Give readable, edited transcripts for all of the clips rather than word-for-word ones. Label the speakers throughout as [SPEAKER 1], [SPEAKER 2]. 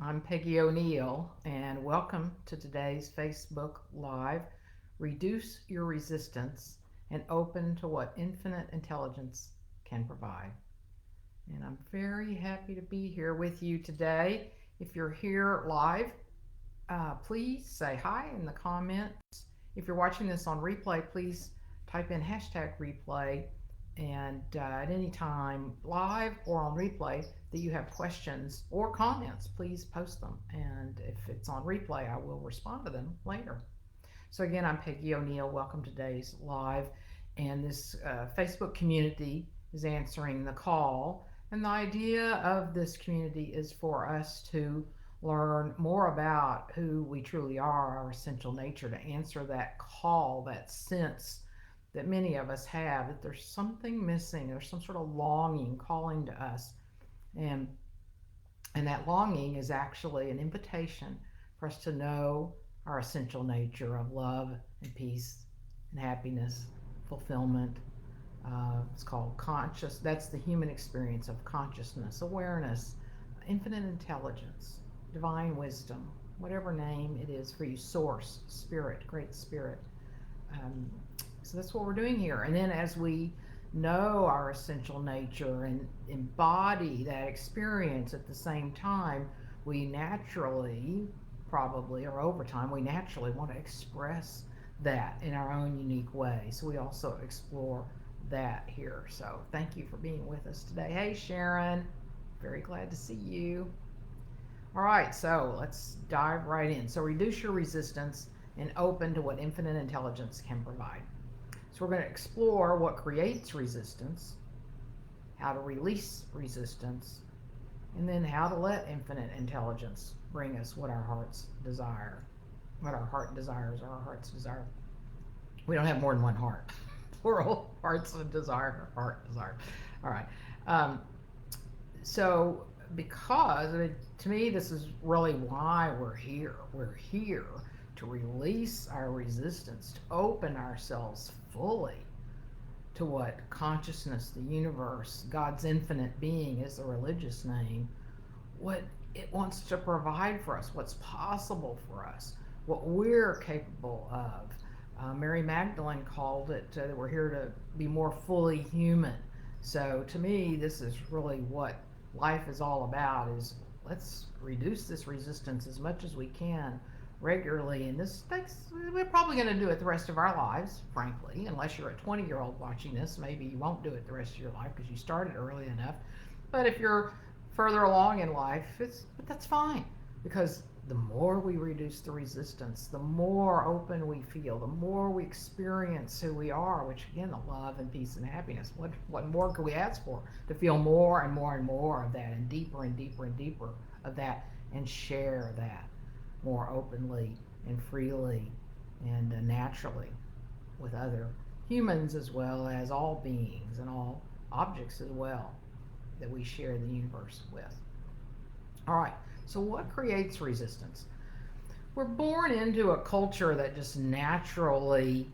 [SPEAKER 1] I'm Peggy O'Neill, and welcome to today's Facebook Live. Reduce your resistance and open to what infinite intelligence can provide. And I'm very happy to be here with you today. If you're here live, please say hi in the comments. If you're watching this on replay, please type in hashtag replay. And at any time, live or on replay, that you have questions or comments, please post them. And if it's on replay, I will respond to them later. So, again, I'm Peggy O'Neill. Welcome to today's live. And this Facebook community is answering the call. And the idea of this community is for us to learn more about who we truly are, our essential nature, to answer that call, that sense that many of us have that there's something missing, there's some sort of longing calling to us. And and that longing is actually an invitation for us to know our essential nature of love and peace and happiness, fulfillment. It's called conscious. That's the human experience of consciousness, awareness, infinite intelligence, divine wisdom, whatever name it is for you, source, spirit, great spirit. Um, so that's what we're doing here. And then as we know our essential nature and embody that experience at the same time, we naturally, probably, or over time, we naturally want to express that in our own unique way. So we also explore that here. So thank you for being with us today. Hey, Sharon, very glad to see you. All right, so let's dive right in. So reduce your resistance and open to what infinite intelligence can provide. So we're going to explore what creates resistance, how to release resistance, and then how to let infinite intelligence bring us what our hearts desire, what our heart desires, or our heart's desire. We don't have more than one heart. Plural hearts of desire, heart desire. All right. Um, so, because I mean, to me, this is really why we're here. We're here to release our resistance, to open ourselves fully to what consciousness, the universe, God's infinite being is the religious name, what it wants to provide for us, what's possible for us, what we're capable of. Mary Magdalene called it that we're here to be more fully human. So to me, this is really what life is all about: is let's reduce this resistance as much as we can regularly. And this takes, we're probably going to do it the rest of our lives, frankly, unless you're a 20-year-old watching this. Maybe you won't do it the rest of your life because you started early enough. But if you're further along in life, but that's fine, because the more we reduce the resistance, the more open we feel, the more we experience who we are, which again, the love and peace and happiness. What more could we ask for? To feel more and more and more of that, and deeper and deeper and deeper of that, and share that more openly and freely and naturally with other humans, as well as all beings and all objects as well that we share the universe with. All right, so what creates resistance? We're born into a culture that just naturally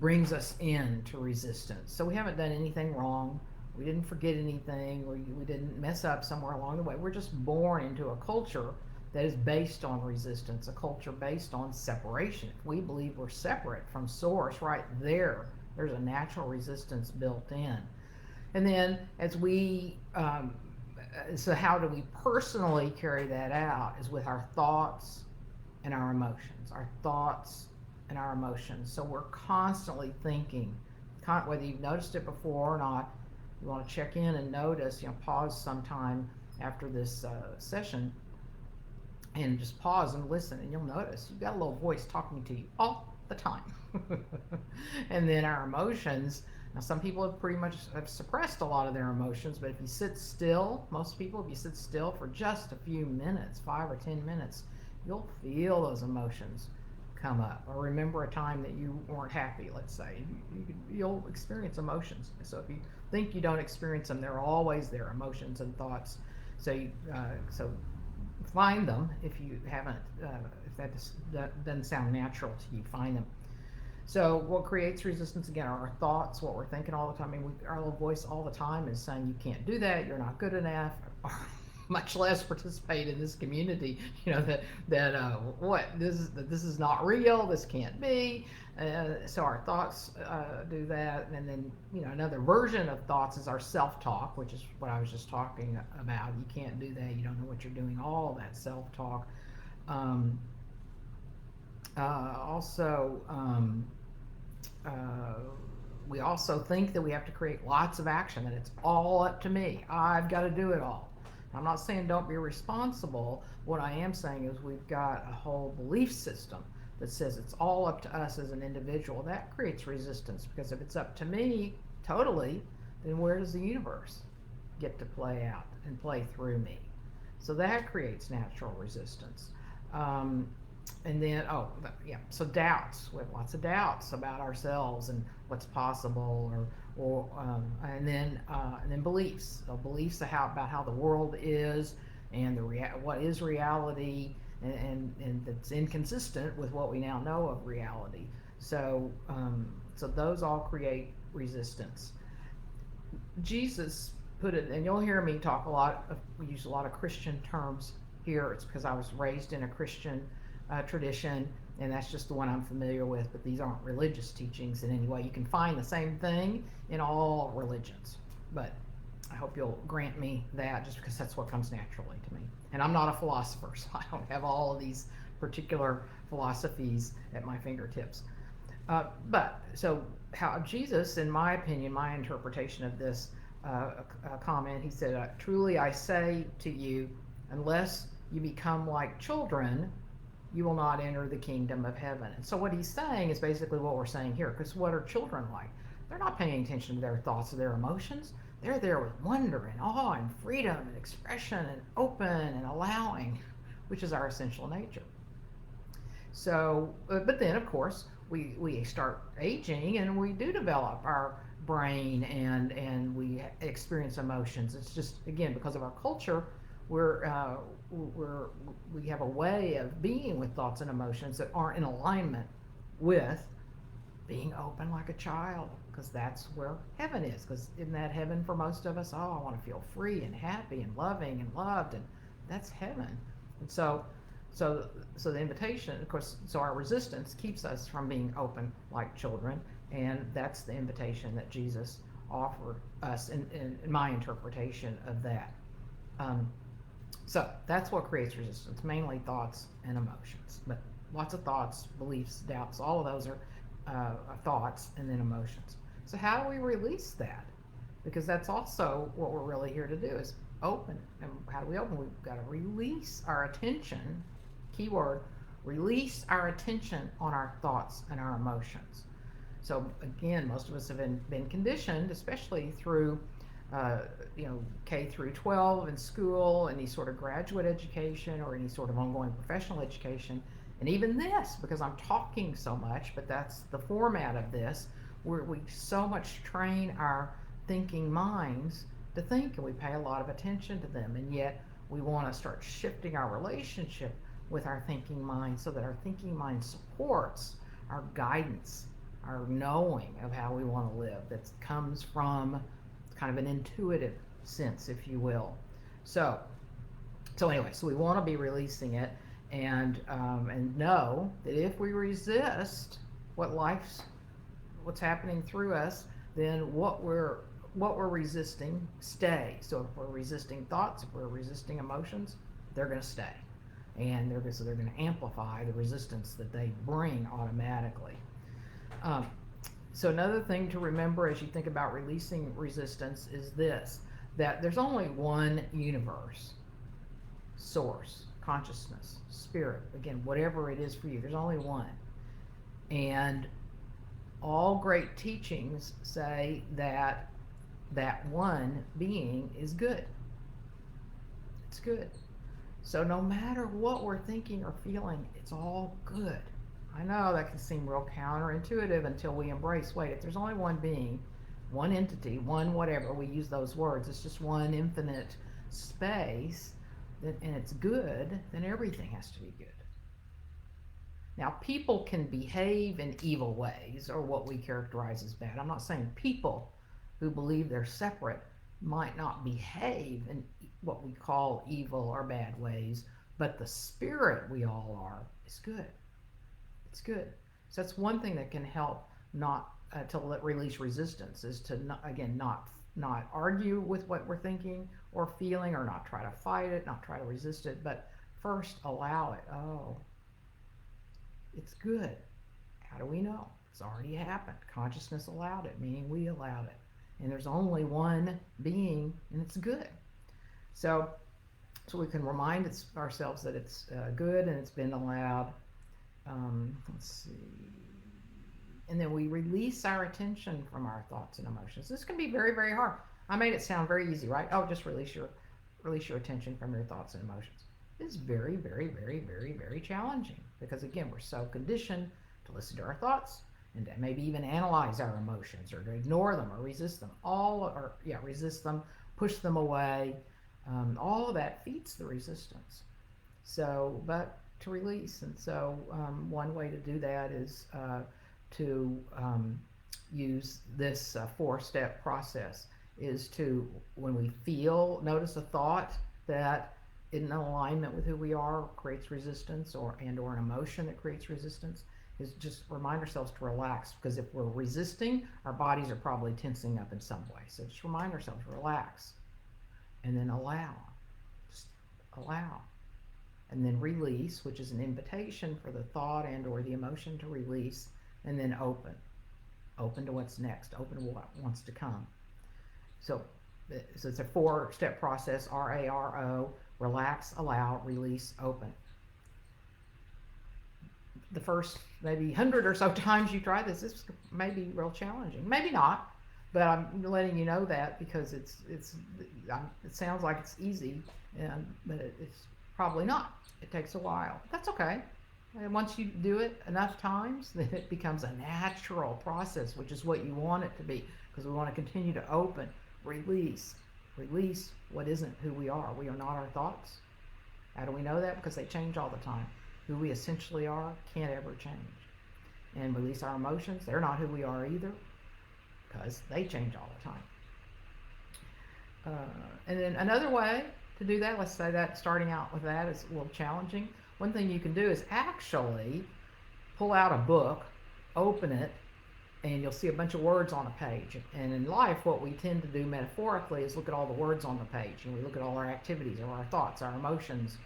[SPEAKER 1] brings us into resistance. So we haven't done anything wrong. We didn't forget anything. We didn't mess up somewhere along the way. We're just born into a culture that is based on resistance, a culture based on separation. If we believe we're separate from source, right there, there's a natural resistance built in. And then as so how do we personally carry that out is with our thoughts and our emotions, our thoughts and our emotions. So we're constantly thinking, whether you've noticed it before or not. You want to check in and notice, pause sometime after this session and just pause and listen, and you'll notice you've got a little voice talking to you all the time. And then our emotions. Now, some people have pretty much have suppressed a lot of their emotions, but if you sit still, most people, if you sit still for just a few minutes, 5 or 10 minutes, you'll feel those emotions come up. Or remember a time that you weren't happy, let's say. You'll experience emotions. So if you think you don't experience them, they're always there, emotions and thoughts. So find them if you haven't, if that doesn't sound natural to you, find them. So what creates resistance, again, are our thoughts, what we're thinking all the time. I mean, our little voice all the time is saying, you can't do that, you're not good enough, much less participate in this community. This is not real. This can't be. So our thoughts do that, and then another version of thoughts is our self-talk, which is what I was just talking about. You can't do that. You don't know what you're doing. All that self-talk. Um, also. Uh, we also think that we have to create lots of action, that it's all up to me. I've got to do it all. I'm not saying don't be responsible. What I am saying is we've got a whole belief system that says it's all up to us as an individual. That creates resistance, because if it's up to me totally, then where does the universe get to play out and play through me? So that creates natural resistance. Um, and then so doubts. We have lots of doubts about ourselves and what's possible, and then beliefs. So beliefs about how the world is, and what is reality, and that's inconsistent with what we now know of reality. So those all create resistance. Jesus put it, and you'll hear me talk a lot we use a lot of Christian terms here. It's because I was raised in a Christian tradition, and that's just the one I'm familiar with, but these aren't religious teachings in any way. You can find the same thing in all religions, but I hope you'll grant me that, just because that's what comes naturally to me. And I'm not a philosopher, so I don't have all of these particular philosophies at my fingertips. But so how Jesus, in my opinion, my interpretation of this comment, he said, "Truly I say to you, unless you become like children, you will not enter the kingdom of heaven." And so what he's saying is basically what we're saying here, because what are children like? They're not paying attention to their thoughts or their emotions. They're there with wonder and awe and freedom and expression and open and allowing, which is our essential nature. So, but then of course we start aging, and we do develop our brain, and we experience emotions. It's just, again, because of our culture, we're we have a way of being with thoughts and emotions that aren't in alignment with being open like a child, because that's where heaven is. Because isn't that heaven for most of us? Oh, I want to feel free and happy and loving and loved, and that's heaven. And so the invitation, of course, so our resistance keeps us from being open like children, and that's the invitation that Jesus offered us in my interpretation of that. So that's what creates resistance, mainly thoughts and emotions. But lots of thoughts, beliefs, doubts, all of those are thoughts and then emotions. So how do we release that? Because that's also what we're really here to do, is open. And how do we open? We've got to release our attention, keyword, release our attention on our thoughts and our emotions. So again, most of us have been conditioned, especially through K through 12 in school, any sort of graduate education or any sort of ongoing professional education, and even this, because I'm talking so much, but that's the format of this, where we so much train our thinking minds to think, and we pay a lot of attention to them, and yet we want to start shifting our relationship with our thinking mind, so that our thinking mind supports our guidance, our knowing of how we want to live, that comes from kind of an intuitive sense, if you will. So anyway, so we want to be releasing it, and know that if we resist what's happening through us, then what we're resisting stays. So if we're resisting thoughts, if we're resisting emotions, they're going to stay, and they're going to amplify the resistance that they bring automatically. So another thing to remember as you think about releasing resistance is this, that there's only one universe, source, consciousness, spirit, again, whatever it is for you, there's only one. And all great teachings say that that one being is good. It's good. So no matter what we're thinking or feeling, it's all good. I know that can seem real counterintuitive until we embrace, wait, if there's only one being, one entity, one whatever, we use those words, it's just one infinite space, and it's good, then everything has to be good. Now, people can behave in evil ways, or what we characterize as bad. I'm not saying people who believe they're separate might not behave in what we call evil or bad ways, but the spirit we all are is good. It's good. So that's one thing that can help not to release resistance is to not, again, not argue with what we're thinking or feeling, or not try to fight it, not try to resist it, but first allow it. Oh, it's good. How do we know? It's already happened. Consciousness allowed it, meaning we allowed it. And there's only one being, and it's good. So, so we can remind ourselves that it's good and it's been allowed. Let's see. And then we release our attention from our thoughts and emotions. This can be very, very hard. I made it sound very easy, right? Oh, just release your attention from your thoughts and emotions. It's very, very, very, very, very challenging because again, we're so conditioned to listen to our thoughts and to maybe even analyze our emotions or to ignore them or resist them. Resist them, push them away. All of that feeds the resistance. So, but to release, and so one way to do that is to use this four-step process. Is to, when we notice a thought that in alignment with who we are creates resistance, or an emotion that creates resistance, is just remind ourselves to relax, because if we're resisting, our bodies are probably tensing up in some way. So just remind ourselves, relax, and then allow. Just allow. And then release, which is an invitation for the thought and or the emotion to release, and then open. Open to what's next, open to what wants to come. So it's a four-step process, RARO, relax, allow, release, open. The first maybe 100 or so times you try this may be real challenging. Maybe not, but I'm letting you know that because it sounds like it's easy, but it's probably not. It takes a while. That's okay. And once you do it enough times, then it becomes a natural process, which is what you want it to be, because we want to continue to open, release what isn't who we are. We are not our thoughts. How do we know that? Because they change all the time. Who we essentially are can't ever change. And release our emotions. They're not who we are either, because they change all the time. And then another way to do that, let's say that starting out with that is a little challenging. One thing you can do is actually pull out a book, open it, and you'll see a bunch of words on a page. And in life, what we tend to do metaphorically is look at all the words on the page, and we look at all our activities, or our thoughts, our emotions,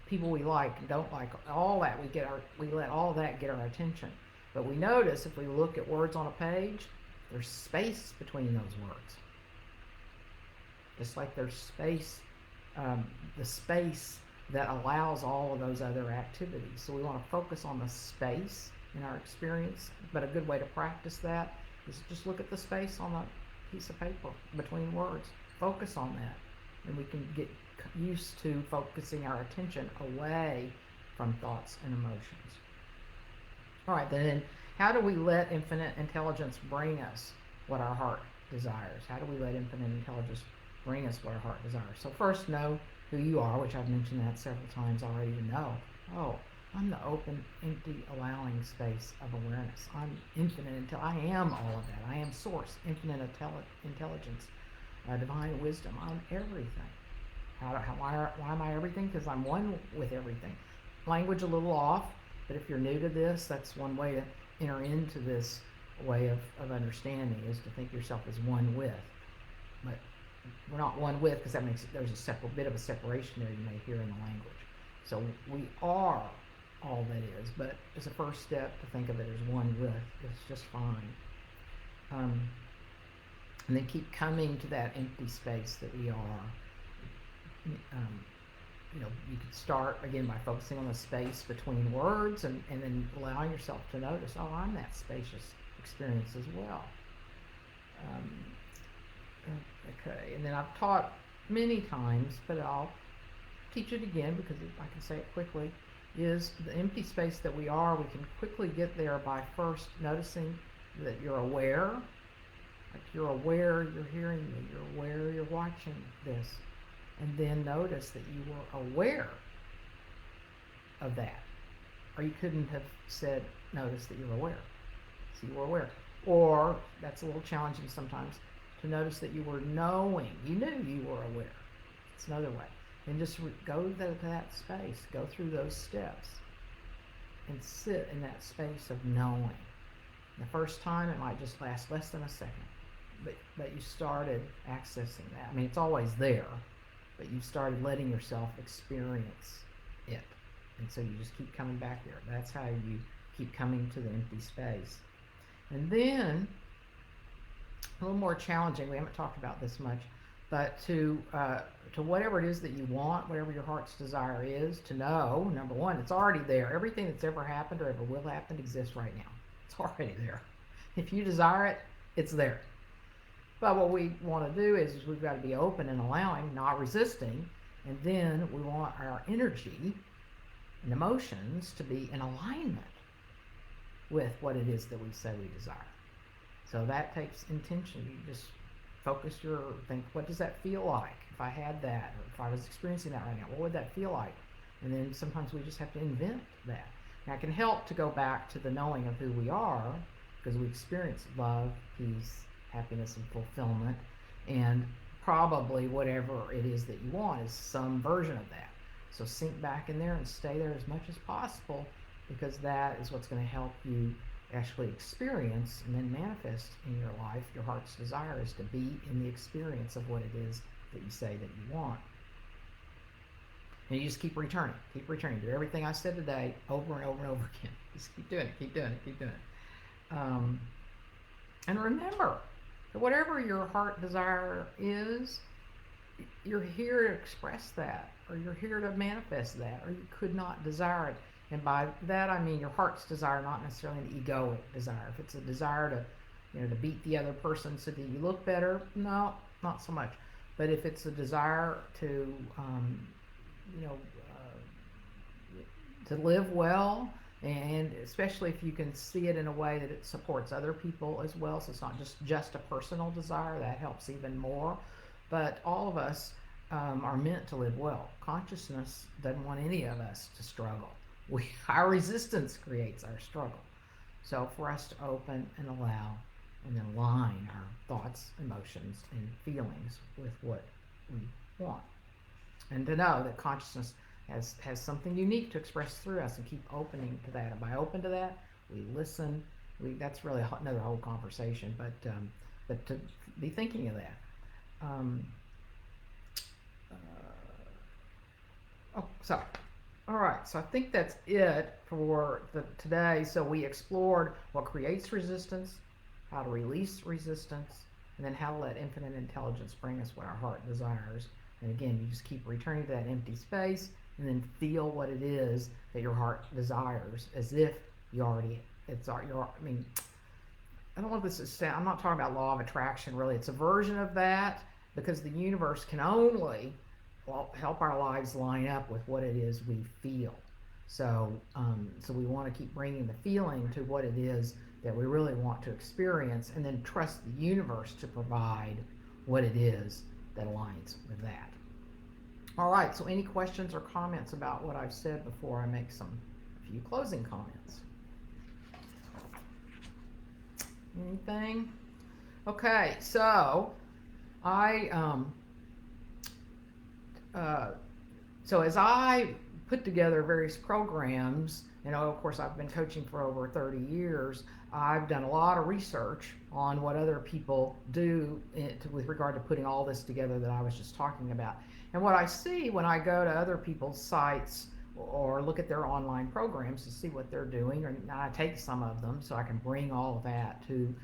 [SPEAKER 1] people we like and don't like, all that. We let all that get our attention. But we notice if we look at words on a page, there's space between those words. Just like there's space, the space that allows all of those other activities. So we want to focus on the space in our experience, but a good way to practice that is just look at the space on a piece of paper between words. Focus on that, and we can get used to focusing our attention away from thoughts and emotions. All right, then how do we let infinite intelligence bring us what our heart desires? How do we let infinite intelligence bring us what our heart desires? So first, know who you are, which I've mentioned that several times already. To know, oh, I'm the open, empty, allowing space of awareness. I'm infinite. I am all of that. I am source, infinite intelligence, divine wisdom. I'm everything. Why am I everything? Because I'm one with everything. Language a little off, but if you're new to this, that's one way to enter into this way of understanding, is to think yourself as one with. But we're not one with, because that makes there's a bit of a separation there you may hear in the language. So we are all that is, but as a first step to think of it as one with is just fine. And then keep coming to that empty space that we are. You could start again by focusing on the space between words, and then allowing yourself to notice, oh, I'm that spacious experience as well. Okay, and then I've taught many times, but I'll teach it again because I can say it quickly, is the empty space that we are. We can quickly get there by first noticing that you're aware, like you're aware you're hearing me, you're aware you're watching this, and then notice that you were aware of that. Or you couldn't have said, notice that you're aware. So you were aware. Or, that's a little challenging sometimes, to notice that you were knowing. You knew you were aware. It's another way. And just go to that space. Go through those steps and sit in that space of knowing. The first time it might just last less than a second, but you started accessing that. I mean, it's always there, but you started letting yourself experience it. And so you just keep coming back there. That's how you keep coming to the empty space. And then, a little more challenging, we haven't talked about this much, but to whatever it is that you want, whatever your heart's desire is, to know, number one, it's already there. Everything that's ever happened or ever will happen exists right now. It's already there. If you desire it, it's there. But what we want to do is we've got to be open and allowing, not resisting, and then we want our energy and emotions to be in alignment with what it is that we say we desire. So that takes intention. You just think, what does that feel like if I had that, or if I was experiencing that right now, what would that feel like? And then sometimes we just have to invent that. Now, it can help to go back to the knowing of who we are, because we experience love, peace, happiness, and fulfillment, and probably whatever it is that you want is some version of that. So sink back in there and stay there as much as possible, because that is what's going to help you actually experience and then manifest in your life. Your heart's desire is to be in the experience of what it is that you say that you want. And you just keep returning. Do everything I said today over and over and over again. Just keep doing it. And remember that whatever your heart desire is, you're here to express that, or you're here to manifest that, or you could not desire it. And by that I mean your heart's desire, not necessarily an egoic desire. If it's a desire to beat the other person so that you look better, no, not so much. But if it's a desire to to live well, and especially if you can see it in a way that it supports other people as well, so it's not just a personal desire, that helps even more. But all of us are meant to live well. Consciousness doesn't want any of us to struggle. Our resistance creates our struggle. So for us to open and allow and then align our thoughts, emotions, and feelings with what we want. And to know that consciousness has something unique to express through us, and keep opening to that. And by open to that, we listen. That's really another whole conversation, but to be thinking of that. All right, so I think that's it for today. So we explored what creates resistance, how to release resistance, and then how to let infinite intelligence bring us what our heart desires. And again, you just keep returning to that empty space, and then feel what it is that your heart desires, as if I don't want this to sound, I'm not talking about law of attraction, really. It's a version of that, because the universe can only help our lives line up with what it is we feel. So we want to keep bringing the feeling to what it is that we really want to experience, and then trust the universe to provide what it is that aligns with that. All right, so any questions or comments about what I've said before I make a few closing comments? Anything? Okay, so so as I put together various programs, of course I've been coaching for over 30 years, I've done a lot of research on what other people do with regard to putting all this together that I was just talking about. And what I see when I go to other people's sites or look at their online programs to see what they're doing, and I take some of them so I can bring all of that to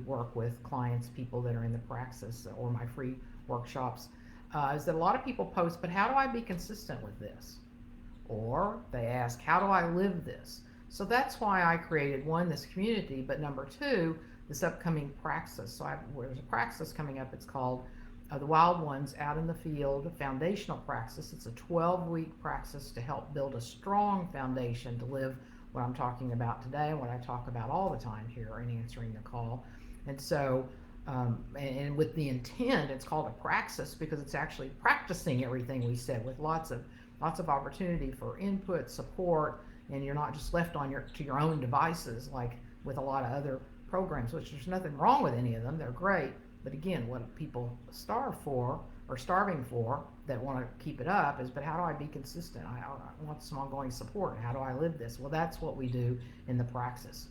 [SPEAKER 1] work with clients, people that are in the praxis or my free workshops, is that a lot of people post, but how do I be consistent with this? Or they ask, how do I live this? So that's why I created, one, this community, but number two, this upcoming praxis. So there's a praxis coming up. It's called The Wild Ones Out in the Field Foundational Praxis. It's a 12-week praxis to help build a strong foundation to live what I'm talking about today and what I talk about all the time here in answering the call. And so, and with the intent, it's called a praxis because it's actually practicing everything we said, with lots of opportunity for input, support, and you're not just left to your own devices like with a lot of other programs, which there's nothing wrong with any of them. They're great, But again, what people starve for or starving for that want to keep it up is, but how do I be consistent? I want some ongoing support. How do I live this? Well, that's what we do in the praxis.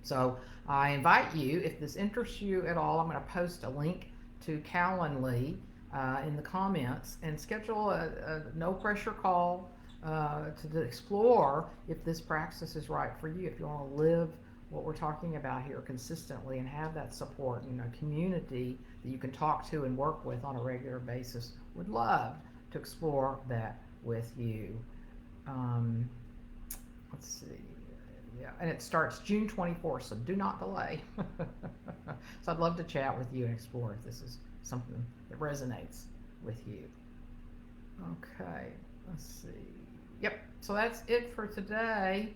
[SPEAKER 1] So I invite you, if this interests you at all, I'm going to post a link to Calendly in the comments, and schedule a no pressure call to explore if this praxis is right for you. If you want to live what we're talking about here consistently and have that support and a community that you can talk to and work with on a regular basis, would love to explore that with you. Um, let's see. Yeah, and it starts June 24th, so do not delay. So I'd love to chat with you and explore if this is something that resonates with you. Okay, let's see. Yep, so that's it for today.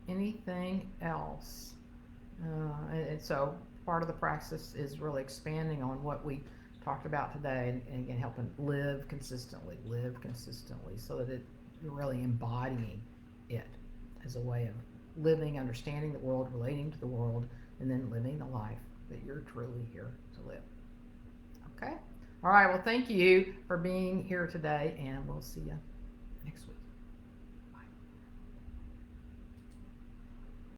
[SPEAKER 1] Anything else? And so part of the praxis is really expanding on what we talked about today, and again, helping live consistently, so that you're really embodying it as a way of living, understanding the world, relating to the world, and then living the life that you're truly here to live. Okay? All right, well, thank you for being here today, and we'll see you next week.